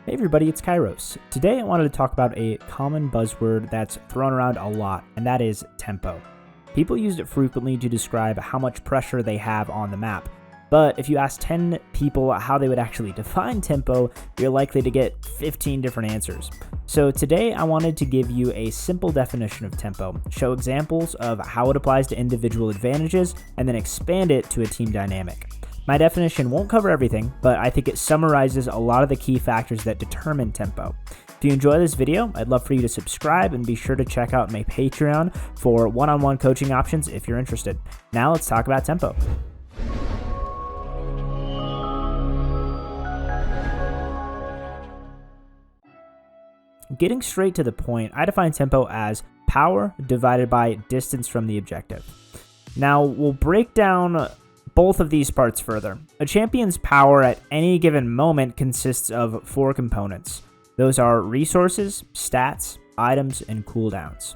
Hey everybody, it's Kairos. Today I wanted to talk about a common buzzword that's thrown around a lot, and that is tempo. People use it frequently to describe how much pressure they have on the map, but if you ask 10 people how they would actually define tempo, you're likely to get 15 different answers. So today I wanted to give you a simple definition of tempo, show examples of how it applies to individual advantages, and then expand it to a team dynamic. My definition won't cover everything, but I think it summarizes a lot of the key factors that determine tempo. If you enjoy this video, I'd love for you to subscribe and be sure to check out my Patreon for one-on-one coaching options if you're interested. Now let's talk about tempo. Getting straight to the point, I define tempo as power divided by distance from the objective. Now we'll break down both of these parts further. A champion's power at any given moment consists of 4 components. Those are resources, stats, items, and cooldowns.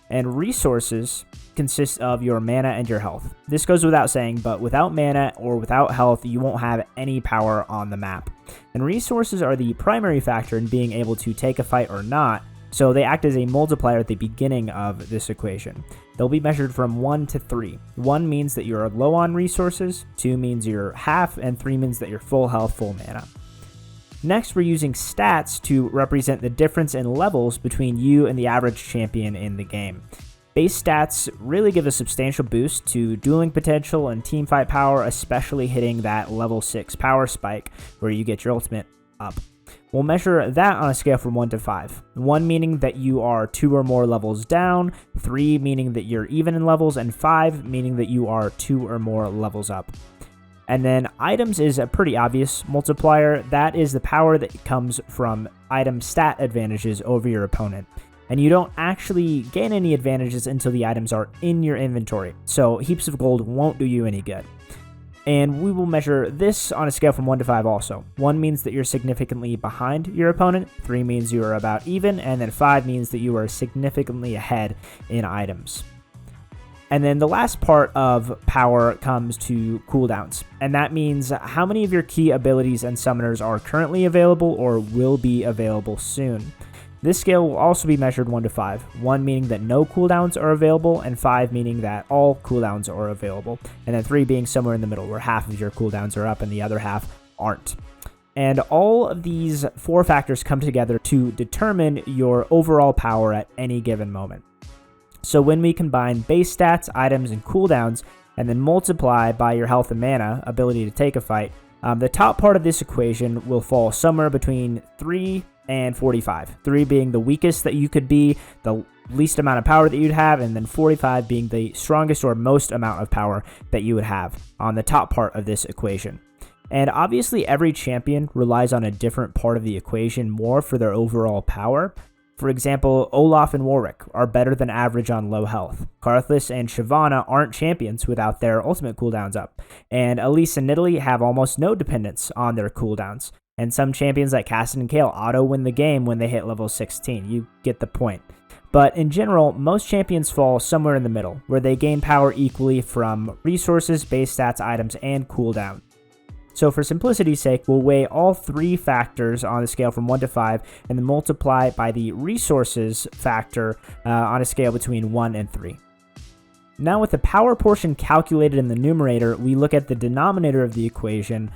And resources consist of your mana and your health. This goes without saying, but without mana or without health, you won't have any power on the map. And resources are the primary factor in being able to take a fight or not, so they act as a multiplier at the beginning of this equation. They'll be measured from 1 to 3. 1 means that you're low on resources, 2 means you're half, and 3 means that you're full health, full mana. Next, we're using stats to represent the difference in levels between you and the average champion in the game. Base stats really give a substantial boost to dueling potential and teamfight power, especially hitting that level 6 power spike where you get your ultimate up. We'll measure that on a scale from 1 to 5. 1 meaning that you are 2 or more levels down, 3 meaning that you're even in levels, and 5 meaning that you are 2 or more levels up. And then items is a pretty obvious multiplier. That is the power that comes from item stat advantages over your opponent. And you don't actually gain any advantages until the items are in your inventory. So heaps of gold won't do you any good. And we will measure this on a scale from 1 to 5 also. 1 means that you're significantly behind your opponent, 3 means you are about even, and then 5 means that you are significantly ahead in items. And then the last part of power comes to cooldowns, and that means how many of your key abilities and summoners are currently available or will be available soon. This scale will also be measured 1 to 5, 1 meaning that no cooldowns are available, and 5 meaning that all cooldowns are available, and then 3 being somewhere in the middle, where half of your cooldowns are up and the other half aren't. And all of these 4 factors come together to determine your overall power at any given moment. So when we combine base stats, items, and cooldowns, and then multiply by your health and mana, ability to take a fight, the top part of this equation will fall somewhere between 3 and 45. 3 being the weakest that you could be, the least amount of power that you'd have, and then 45 being the strongest or most amount of power that you would have on the top part of this equation. And obviously every champion relies on a different part of the equation more for their overall power. For example, Olaf and Warwick are better than average on low health. Karthus and Shyvana aren't champions without their ultimate cooldowns up. And Elise and Nidalee have almost no dependence on their cooldowns. And some champions like Cassidy and Kayle auto-win the game when they hit level 16. You get the point. But in general, most champions fall somewhere in the middle, where they gain power equally from resources, base stats, items, and cooldown. So for simplicity's sake, we'll weigh all 3 factors on a scale from 1 to 5 and then multiply by the resources factor on a scale between 1 and 3. Now with the power portion calculated in the numerator, we look at the denominator of the equation,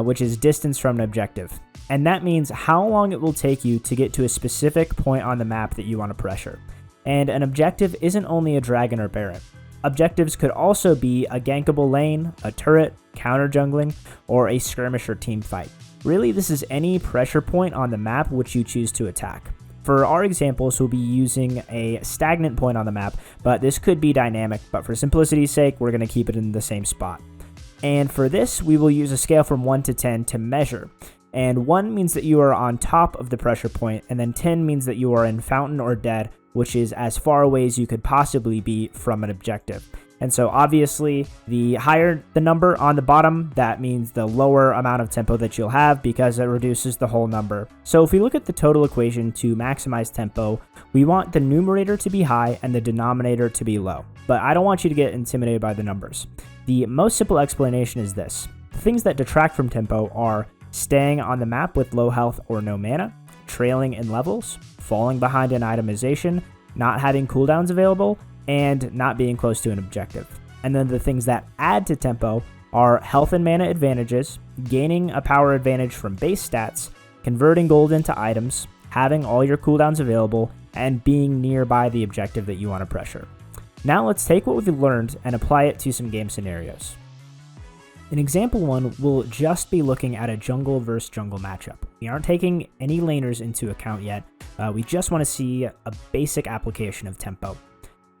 which is distance from an objective. And that means how long it will take you to get to a specific point on the map that you want to pressure. And an objective isn't only a dragon or baron. Objectives could also be a gankable lane, a turret, counter jungling, or a skirmish or team fight. Really, this is any pressure point on the map which you choose to attack. For our examples, we'll be using a stagnant point on the map, but this could be dynamic, but for simplicity's sake, we're going to keep it in the same spot. And for this, we will use a scale from 1 to 10 to measure. And 1 means that you are on top of the pressure point, and then 10 means that you are in fountain or dead, which is as far away as you could possibly be from an objective. And so obviously, the higher the number on the bottom, that means the lower amount of tempo that you'll have because it reduces the whole number. So if we look at the total equation to maximize tempo, we want the numerator to be high and the denominator to be low. But I don't want you to get intimidated by the numbers. The most simple explanation is this. The things that detract from tempo are staying on the map with low health or no mana, trailing in levels, falling behind in itemization, not having cooldowns available, and not being close to an objective. And then the things that add to tempo are health and mana advantages, gaining a power advantage from base stats, converting gold into items, having all your cooldowns available, and being nearby the objective that you want to pressure. Now let's take what we've learned and apply it to some game scenarios. In example 1, we'll just be looking at a jungle versus jungle matchup. We aren't taking any laners into account yet, we just want to see a basic application of tempo.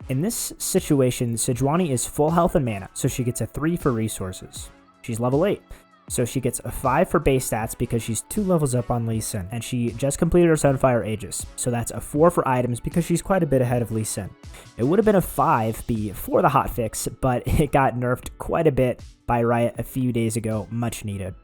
In this situation, Sejuani is full health and mana, so she gets a 3 for resources. She's level 8, so she gets a 5 for base stats because she's 2 levels up on Lee Sin, and she just completed her Sunfire Aegis, so that's a 4 for items because she's quite a bit ahead of Lee Sin. It would have been a 5 before the hotfix, but it got nerfed quite a bit by Riot a few days ago, much needed.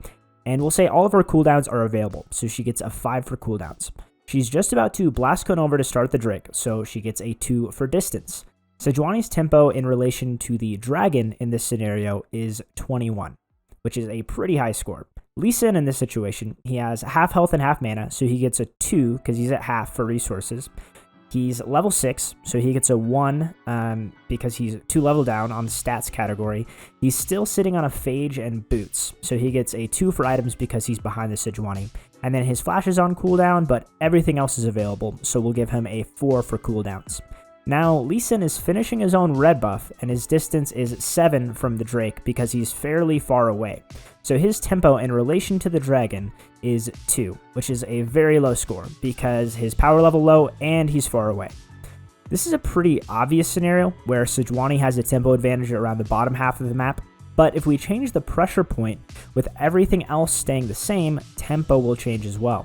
And we'll say all of her cooldowns are available, so she gets a 5 for cooldowns. She's just about to blast cone over to start the Drake, so she gets a 2 for distance. Sejuani's tempo in relation to the dragon in this scenario is 21, which is a pretty high score. Lee Sin in this situation, he has half health and half mana, so he gets a 2 because he's at half for resources. He's level 6, so he gets a 1 because he's 2 level down on the stats category. He's still sitting on a Phage and boots, so he gets a 2 for items because he's behind the Sejuani. And then his flash is on cooldown, but everything else is available, so we'll give him a 4 for cooldowns. Now, Lee Sin is finishing his own red buff, and his distance is 7 from the Drake because he's fairly far away. So his tempo in relation to the dragon is 2, which is a very low score because his power level low and he's far away. This is a pretty obvious scenario where Sejuani has a tempo advantage around the bottom half of the map, but if we change the pressure point with everything else staying the same, tempo will change as well.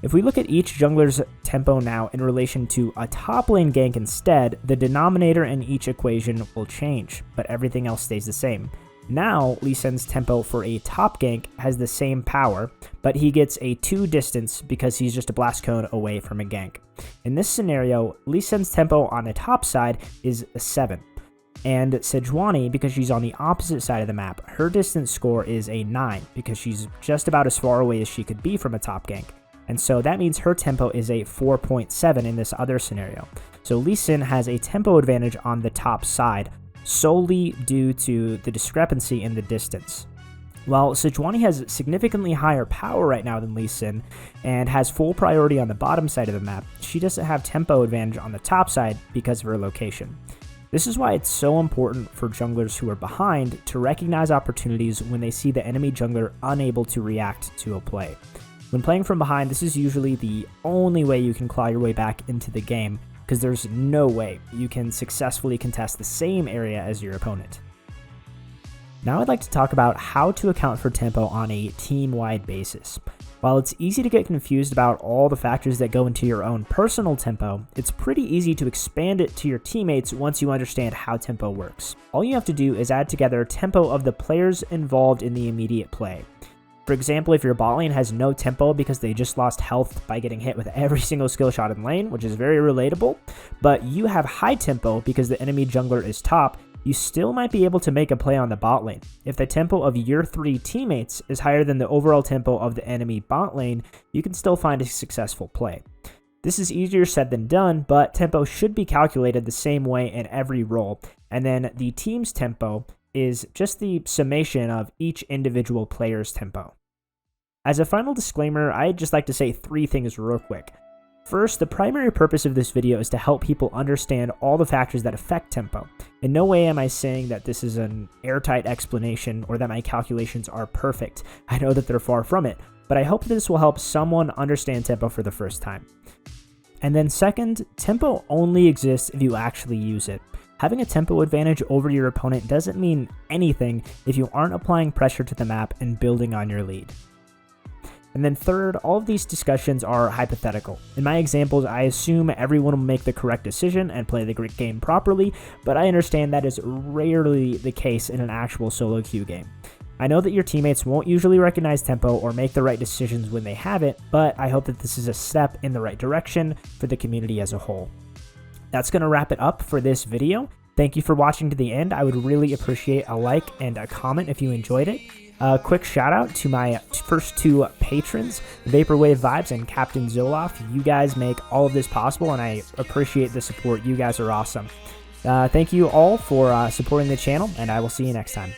If we look at each jungler's tempo now in relation to a top lane gank instead, the denominator in each equation will change, but everything else stays the same. Now, Lee Sin's tempo for a top gank has the same power, but he gets a 2 distance because he's just a blast cone away from a gank. In this scenario, Lee Sin's tempo on the top side is a 7. And Sejuani, because she's on the opposite side of the map, her distance score is a 9 because she's just about as far away as she could be from a top gank. And so that means her tempo is a 4.7 in this other scenario. So Lee Sin has a tempo advantage on the top side, solely due to the discrepancy in the distance. While Sejuani has significantly higher power right now than Lee Sin, and has full priority on the bottom side of the map, she doesn't have tempo advantage on the top side because of her location. This is why it's so important for junglers who are behind to recognize opportunities when they see the enemy jungler unable to react to a play. When playing from behind, this is usually the only way you can claw your way back into the game, because there's no way you can successfully contest the same area as your opponent. Now I'd like to talk about how to account for tempo on a team-wide basis. While it's easy to get confused about all the factors that go into your own personal tempo, it's pretty easy to expand it to your teammates once you understand how tempo works. All you have to do is add together tempo of the players involved in the immediate play. For example, if your bot lane has no tempo because they just lost health by getting hit with every single skill shot in lane, which is very relatable, but you have high tempo because the enemy jungler is top, you still might be able to make a play on the bot lane. If the tempo of your 3 teammates is higher than the overall tempo of the enemy bot lane, you can still find a successful play. This is easier said than done, but tempo should be calculated the same way in every role, and then the team's tempo is just the summation of each individual player's tempo. As a final disclaimer, I'd just like to say 3 things real quick. First, the primary purpose of this video is to help people understand all the factors that affect tempo. In no way am I saying that this is an airtight explanation or that my calculations are perfect. I know that they're far from it, but I hope this will help someone understand tempo for the first time. And then second, tempo only exists if you actually use it. Having a tempo advantage over your opponent doesn't mean anything if you aren't applying pressure to the map and building on your lead. And then third, all of these discussions are hypothetical. In my examples, I assume everyone will make the correct decision and play the game properly, but I understand that is rarely the case in an actual solo queue game. I know that your teammates won't usually recognize tempo or make the right decisions when they have it, but I hope that this is a step in the right direction for the community as a whole. That's going to wrap it up for this video. Thank you for watching to the end. I would really appreciate a like and a comment if you enjoyed it. Quick shout out to my first 2 patrons, Vaporwave Vibes and Captain Zoloff. You guys make all of this possible, and I appreciate the support. You guys are awesome. Thank you all for supporting the channel, and I will see you next time.